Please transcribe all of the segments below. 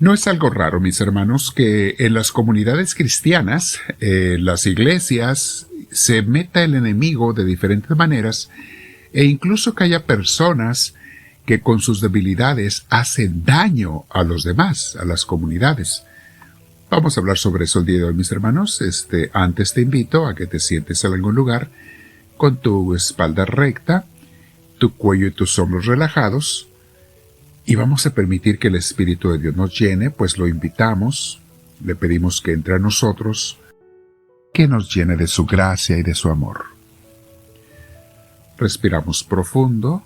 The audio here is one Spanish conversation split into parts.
No es algo raro, mis hermanos, que en las comunidades cristianas, las iglesias, se meta el enemigo de diferentes maneras e incluso que haya personas que con sus debilidades hacen daño a los demás, a las comunidades. Vamos a hablar sobre eso el día de hoy, mis hermanos. Antes te invito a que te sientes en algún lugar con tu espalda recta, tu cuello y tus hombros relajados, y vamos a permitir que el Espíritu de Dios nos llene, pues lo invitamos, le pedimos que entre a nosotros, que nos llene de su gracia y de su amor. Respiramos profundo,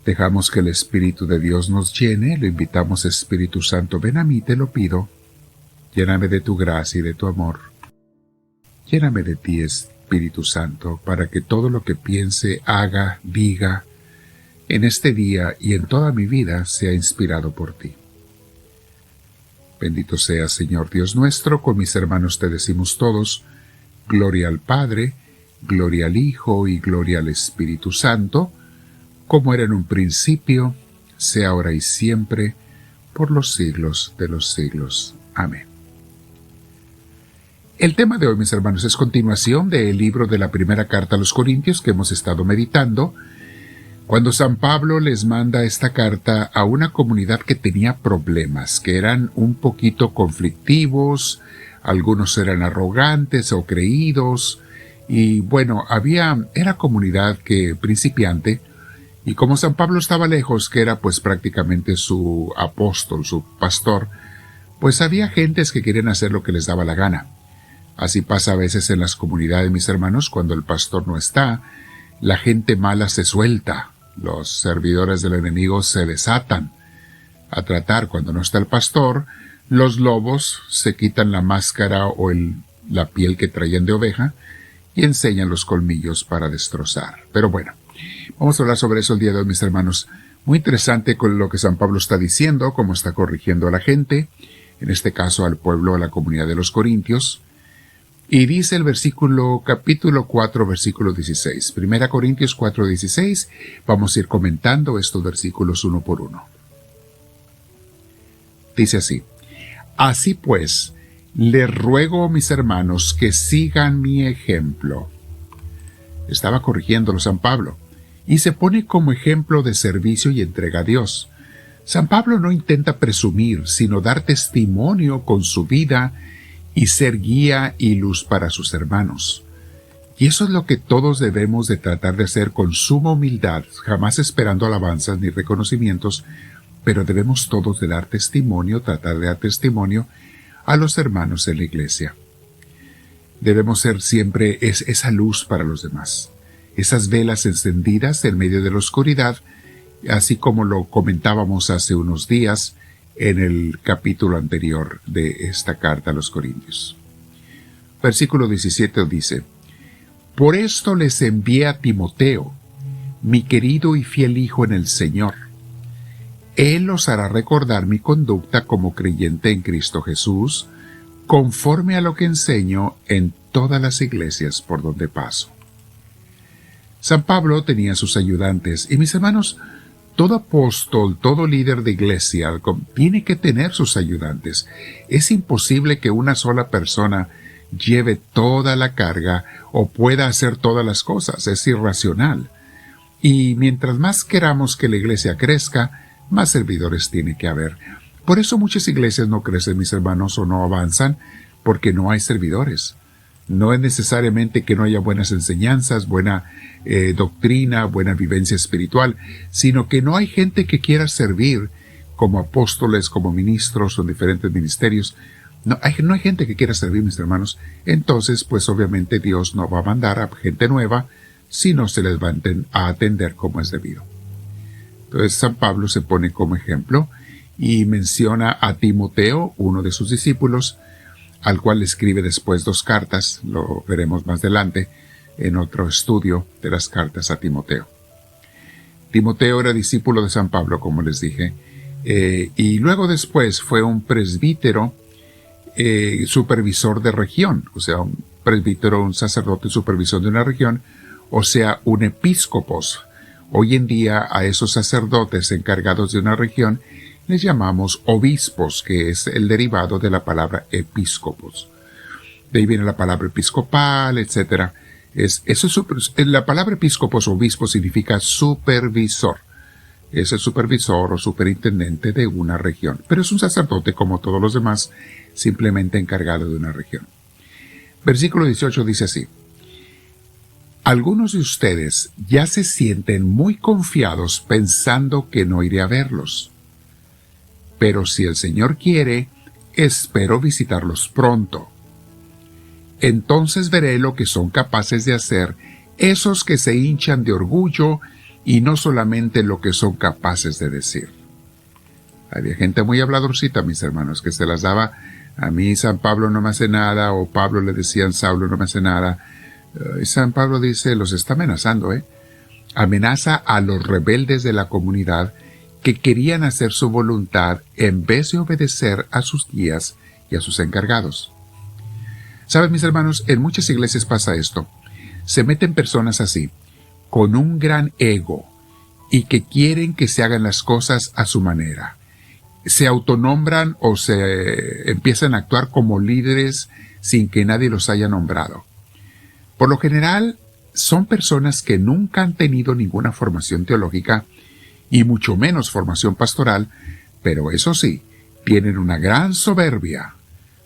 dejamos que el Espíritu de Dios nos llene, lo invitamos, Espíritu Santo, ven a mí, te lo pido, lléname de tu gracia y de tu amor. Lléname de ti, Espíritu Santo, para que todo lo que piense, haga, diga, en este día y en toda mi vida sea inspirado por ti. Bendito seas, Señor Dios nuestro, con mis hermanos te decimos todos, gloria al Padre, gloria al Hijo y gloria al Espíritu Santo, como era en un principio, sea ahora y siempre, por los siglos de los siglos. Amén. El tema de hoy, mis hermanos, es continuación del libro de la primera carta a los Corintios que hemos estado meditando, cuando San Pablo les manda esta carta a una comunidad que tenía problemas, que eran un poquito conflictivos, algunos eran arrogantes o creídos, y bueno, era comunidad que principiante, y como San Pablo estaba lejos, que era pues prácticamente su apóstol, su pastor, pues había gentes que querían hacer lo que les daba la gana. Así pasa a veces en las comunidades, mis hermanos, cuando el pastor no está, la gente mala se suelta, los servidores del enemigo se desatan a tratar. Cuando no está el pastor, los lobos se quitan la máscara o la piel que traían de oveja y enseñan los colmillos para destrozar. Pero bueno, vamos a hablar sobre eso el día de hoy, mis hermanos. Muy interesante con lo que San Pablo está diciendo, cómo está corrigiendo a la gente, en este caso al pueblo, a la comunidad de los Corintios. Y dice el capítulo 4, versículo 16. 1 Corintios 4, 16. Vamos a ir comentando estos versículos uno por uno. Dice así: Así pues, les ruego, mis hermanos, que sigan mi ejemplo. Estaba corrigiéndolo San Pablo, y se pone como ejemplo de servicio y entrega a Dios. San Pablo no intenta presumir, sino dar testimonio con su vida y ser guía y luz para sus hermanos. Y eso es lo que todos debemos de tratar de hacer con suma humildad, jamás esperando alabanzas ni reconocimientos, pero debemos todos de dar testimonio, tratar de dar testimonio a los hermanos en la iglesia. Debemos ser siempre esa luz para los demás, esas velas encendidas en medio de la oscuridad, así como lo comentábamos hace unos días, en el capítulo anterior de esta carta a los Corintios. Versículo 17 dice: Por esto les envié a Timoteo, mi querido y fiel hijo en el Señor. Él os hará recordar mi conducta como creyente en Cristo Jesús, conforme a lo que enseño en todas las iglesias por donde paso. San Pablo tenía sus ayudantes, y mis hermanos, todo apóstol, todo líder de iglesia tiene que tener sus ayudantes. Es imposible que una sola persona lleve toda la carga o pueda hacer todas las cosas. Es irracional. Y mientras más queramos que la iglesia crezca, más servidores tiene que haber. Por eso muchas iglesias no crecen, mis hermanos, o no avanzan, porque no hay servidores. No es necesariamente que no haya buenas enseñanzas, buena doctrina, buena vivencia espiritual, sino que no hay gente que quiera servir como apóstoles, como ministros o en diferentes ministerios. No hay gente que quiera servir, mis hermanos. Entonces, pues obviamente Dios no va a mandar a gente nueva si no se les va a atender como es debido. Entonces San Pablo se pone como ejemplo y menciona a Timoteo, uno de sus discípulos, al cual escribe después 2 cartas, lo veremos más adelante en otro estudio de las cartas a Timoteo. Timoteo era discípulo de San Pablo, como les dije, y luego después fue un presbítero, supervisor de región, o sea, un presbítero, un sacerdote supervisor de una región, o sea, un episcopos. Hoy en día a esos sacerdotes encargados de una región les llamamos obispos, que es el derivado de la palabra episcopos. De ahí viene la palabra episcopal, etc. La palabra episcopos o obispo significa supervisor. Es el supervisor o superintendente de una región. Pero es un sacerdote como todos los demás, simplemente encargado de una región. Versículo 18 dice así: algunos de ustedes ya se sienten muy confiados pensando que no iré a verlos. Pero si el Señor quiere, espero visitarlos pronto. Entonces veré lo que son capaces de hacer esos que se hinchan de orgullo y no solamente lo que son capaces de decir. Había gente muy habladorcita, mis hermanos, que se las daba: a mí San Pablo no me hace nada, o Pablo le decían Saulo no me hace nada. Y San Pablo dice, los está amenazando, Amenaza a los rebeldes de la comunidad que querían hacer su voluntad en vez de obedecer a sus guías y a sus encargados. ¿Saben, mis hermanos? En muchas iglesias pasa esto. Se meten personas así, con un gran ego, y que quieren que se hagan las cosas a su manera. Se autonombran o se empiezan a actuar como líderes sin que nadie los haya nombrado. Por lo general, son personas que nunca han tenido ninguna formación teológica y mucho menos formación pastoral, pero eso sí, tienen una gran soberbia,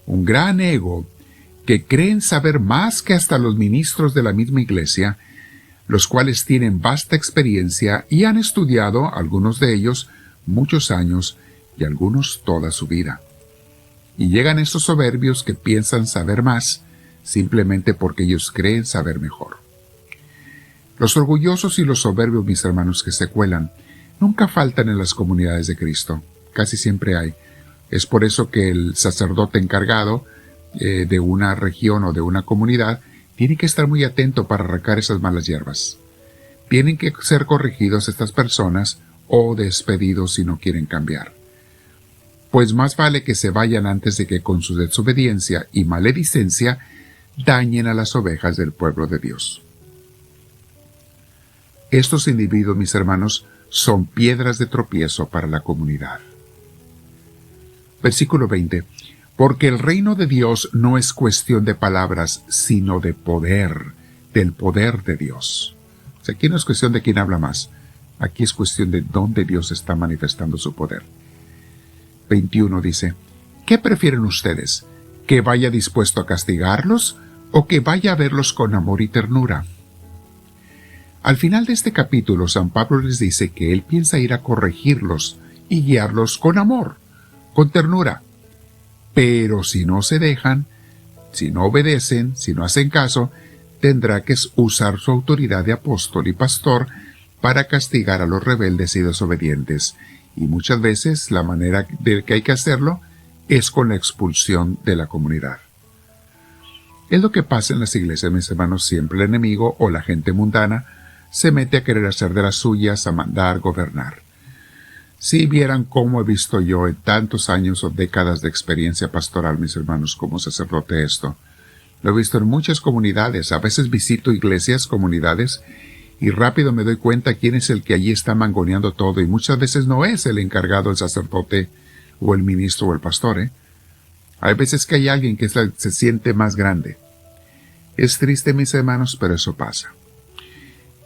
un gran ego, que creen saber más que hasta los ministros de la misma iglesia, los cuales tienen vasta experiencia y han estudiado, algunos de ellos, muchos años y algunos toda su vida. Y llegan estos soberbios que piensan saber más, simplemente porque ellos creen saber mejor. Los orgullosos y los soberbios, mis hermanos, que se cuelan, nunca faltan en las comunidades de Cristo. Casi siempre hay. Es por eso que el sacerdote encargado de una región o de una comunidad tiene que estar muy atento para arrancar esas malas hierbas. Tienen que ser corregidos estas personas o despedidos si no quieren cambiar. Pues más vale que se vayan antes de que con su desobediencia y maledicencia dañen a las ovejas del pueblo de Dios. Estos individuos, mis hermanos, son piedras de tropiezo para la comunidad. Versículo 20. Porque el reino de Dios no es cuestión de palabras, sino de poder, del poder de Dios. O sea, aquí no es cuestión de quién habla más. Aquí es cuestión de dónde Dios está manifestando su poder. 21 dice: ¿qué prefieren ustedes? ¿Que vaya dispuesto a castigarlos o que vaya a verlos con amor y ternura? Al final de este capítulo, San Pablo les dice que él piensa ir a corregirlos y guiarlos con amor, con ternura. Pero si no se dejan, si no obedecen, si no hacen caso, tendrá que usar su autoridad de apóstol y pastor para castigar a los rebeldes y desobedientes. Y muchas veces la manera de que hay que hacerlo es con la expulsión de la comunidad. Es lo que pasa en las iglesias, mis hermanos. Siempre el enemigo o la gente mundana se mete a querer hacer de las suyas, a mandar, gobernar. Si vieran cómo he visto yo en tantos años o décadas de experiencia pastoral, mis hermanos, como sacerdote esto. Lo he visto en muchas comunidades. A veces visito iglesias, comunidades, y rápido me doy cuenta quién es el que allí está mangoneando todo, y muchas veces no es el encargado, el sacerdote, o el ministro, o el pastor, Hay veces que hay alguien que se siente más grande. Es triste, mis hermanos, pero eso pasa.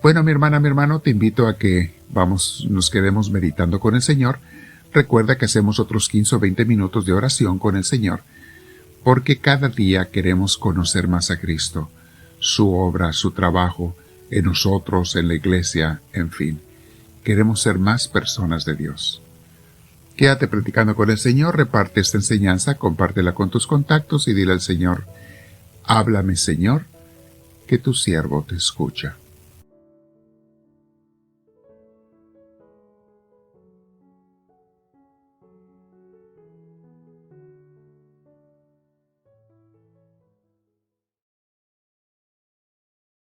Bueno, mi hermana, mi hermano, te invito a que nos quedemos meditando con el Señor. Recuerda que hacemos otros 15 o 20 minutos de oración con el Señor, porque cada día queremos conocer más a Cristo, su obra, su trabajo, en nosotros, en la iglesia, en fin. Queremos ser más personas de Dios. Quédate practicando con el Señor, reparte esta enseñanza, compártela con tus contactos y dile al Señor: háblame, Señor, que tu siervo te escucha.